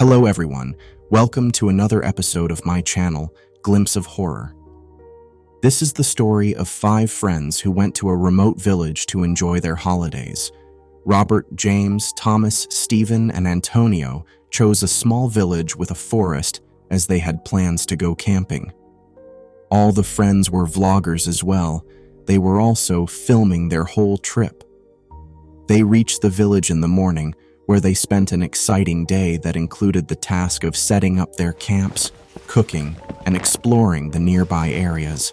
Hello everyone, welcome to another episode of my channel, Glimpse of Horror. This is the story of 5 friends who went to a remote village to enjoy their holidays. Robert, James, Thomas, Stephen, and Antonio chose a small village with a forest as they had plans to go camping. All the friends were vloggers as well. They were also filming their whole trip. They reached the village in the morning, where they spent an exciting day that included the task of setting up their camps, cooking, and exploring the nearby areas.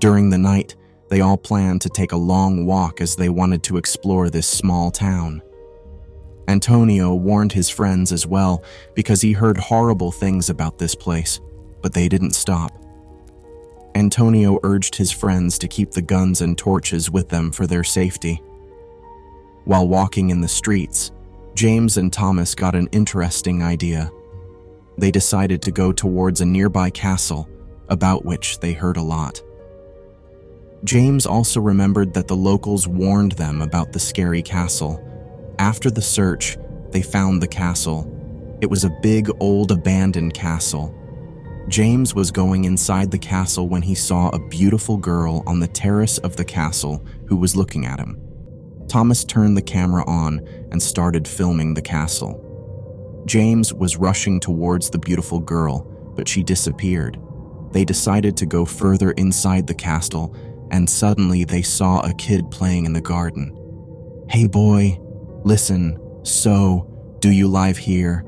During the night, they all planned to take a long walk as they wanted to explore this small town. Antonio warned his friends as well because he heard horrible things about this place, but they didn't stop. Antonio urged his friends to keep the guns and torches with them for their safety. While walking in the streets, James and Thomas got an interesting idea. They decided to go towards a nearby castle, about which they heard a lot. James also remembered that the locals warned them about the scary castle. After the search, they found the castle. It was a big, old, abandoned castle. James was going inside the castle when he saw a beautiful girl on the terrace of the castle who was looking at him. Thomas turned the camera on and started filming the castle. James was rushing towards the beautiful girl, but she disappeared. They decided to go further inside the castle, and suddenly they saw a kid playing in the garden. "Hey boy, listen, so, do you live here?"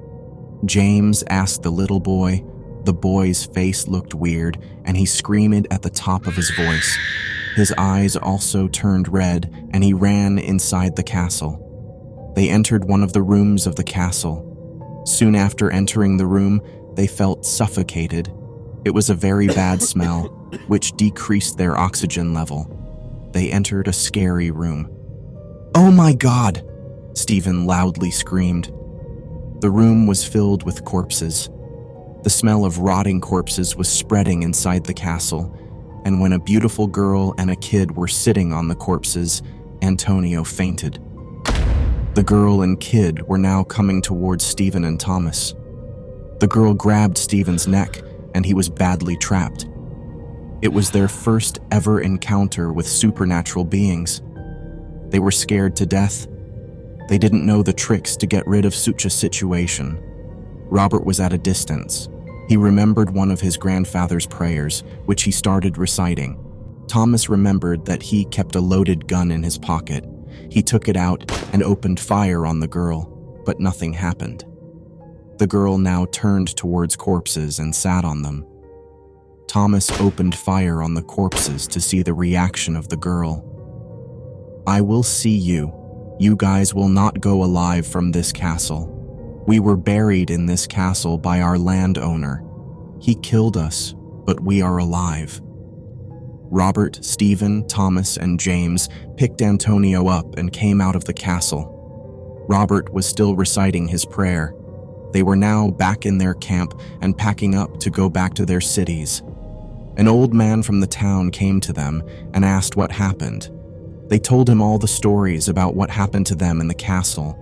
James asked the little boy. The boy's face looked weird, and he screamed at the top of his voice. His eyes also turned red, and he ran inside the castle. They entered one of the rooms of the castle. Soon after entering the room, they felt suffocated. It was a very bad smell, which decreased their oxygen level. They entered a scary room. "Oh my God!" Stephen loudly screamed. The room was filled with corpses. The smell of rotting corpses was spreading inside the castle, and when a beautiful girl and a kid were sitting on the corpses, Antonio fainted. The girl and kid were now coming towards Stephen and Thomas. The girl grabbed Stephen's neck, and he was badly trapped. It was their first ever encounter with supernatural beings. They were scared to death. They didn't know the tricks to get rid of such a situation. Robert was at a distance. He remembered one of his grandfather's prayers, which he started reciting. Thomas remembered that he kept a loaded gun in his pocket. He took it out and opened fire on the girl, but nothing happened. The girl now turned towards corpses and sat on them. Thomas opened fire on the corpses to see the reaction of the girl. "I will see you. You guys will not go alive from this castle. We were buried in this castle by our landowner. He killed us, but we are alive." Robert, Stephen, Thomas, and James picked Antonio up and came out of the castle. Robert was still reciting his prayer. They were now back in their camp and packing up to go back to their cities. An old man from the town came to them and asked what happened. They told him all the stories about what happened to them in the castle.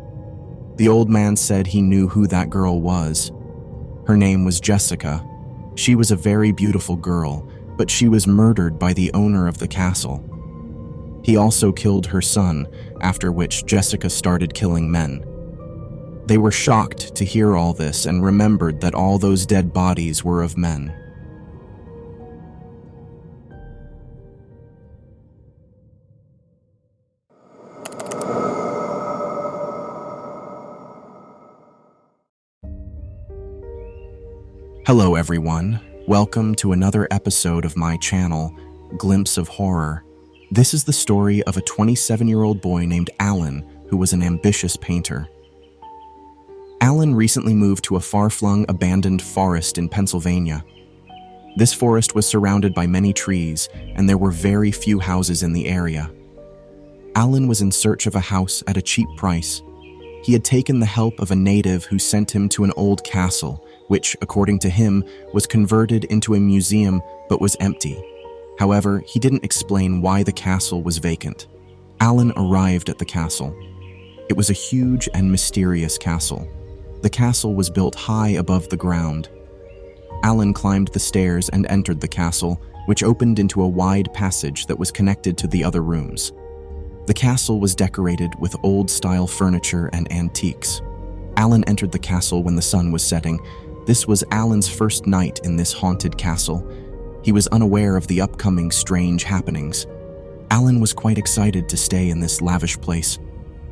The old man said he knew who that girl was. Her name was Jessica. She was a very beautiful girl, but she was murdered by the owner of the castle. He also killed her son, after which Jessica started killing men. They were shocked to hear all this and remembered that all those dead bodies were of men. Hello everyone, welcome to another episode of my channel, Glimpse of Horror. This is the story of a 27-year-old boy named Alan who was an ambitious painter. Alan recently moved to a far-flung abandoned forest in Pennsylvania. This forest was surrounded by many trees, and there were very few houses in the area. Alan was in search of a house at a cheap price. He had taken the help of a native who sent him to an old castle, which, according to him, was converted into a museum but was empty. However, he didn't explain why the castle was vacant. Alan arrived at the castle. It was a huge and mysterious castle. The castle was built high above the ground. Alan climbed the stairs and entered the castle, which opened into a wide passage that was connected to the other rooms. The castle was decorated with old-style furniture and antiques. Alan entered the castle when the sun was setting. This was Alan's first night in this haunted castle. He was unaware of the upcoming strange happenings. Alan was quite excited to stay in this lavish place.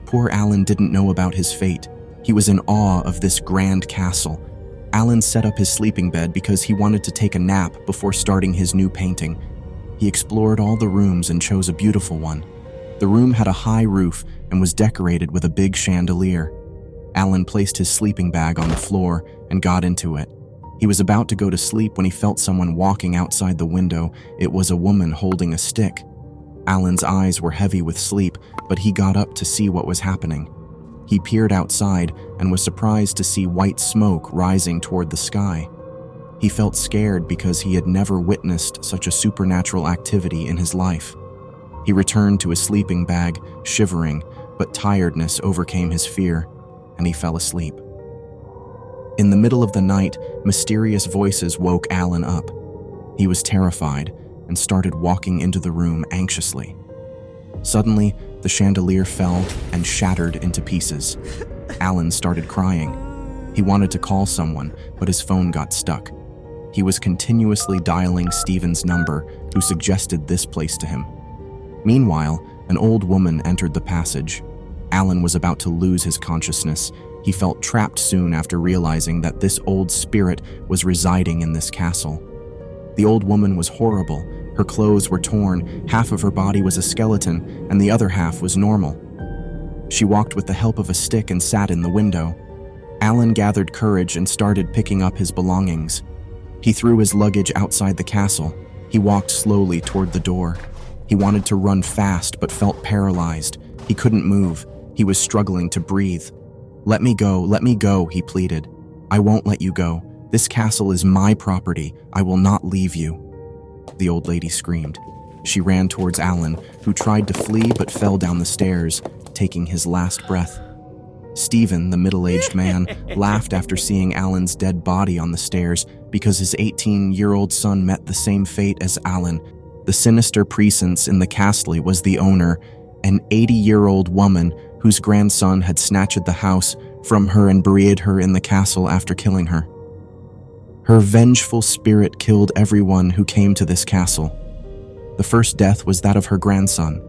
Poor Alan didn't know about his fate. He was in awe of this grand castle. Alan set up his sleeping bed because he wanted to take a nap before starting his new painting. He explored all the rooms and chose a beautiful one. The room had a high roof and was decorated with a big chandelier. Alan placed his sleeping bag on the floor and got into it. He was about to go to sleep when he felt someone walking outside the window. It was a woman holding a stick. Alan's eyes were heavy with sleep, but he got up to see what was happening. He peered outside and was surprised to see white smoke rising toward the sky. He felt scared because he had never witnessed such a supernatural activity in his life. He returned to his sleeping bag, shivering, but tiredness overcame his fear, and he fell asleep. In the middle of the night, mysterious voices woke Alan up. He was terrified and started walking into the room anxiously. Suddenly, the chandelier fell and shattered into pieces. Alan started crying. He wanted to call someone, but his phone got stuck. He was continuously dialing Stephen's number, who suggested this place to him. Meanwhile, an old woman entered the passage. Alan was about to lose his consciousness. He felt trapped soon after realizing that this old spirit was residing in this castle. The old woman was horrible. Her clothes were torn, half of her body was a skeleton, and the other half was normal. She walked with the help of a stick and sat in the window. Alan gathered courage and started picking up his belongings. He threw his luggage outside the castle. He walked slowly toward the door. He wanted to run fast but felt paralyzed. He couldn't move. He was struggling to breathe. Let me go, he pleaded. I won't let you go. This castle is my property. I will not leave you. The old lady screamed. She ran towards Alan, who tried to flee but fell down the stairs, taking his last breath. Stephen, the middle-aged man, laughed after seeing Alan's dead body on the stairs because his 18-year-old son met the same fate as Alan. The sinister presence in the castle was the owner, an 80-year-old woman whose grandson had snatched the house from her and buried her in the castle after killing her. Her vengeful spirit killed everyone who came to this castle. The first death was that of her grandson.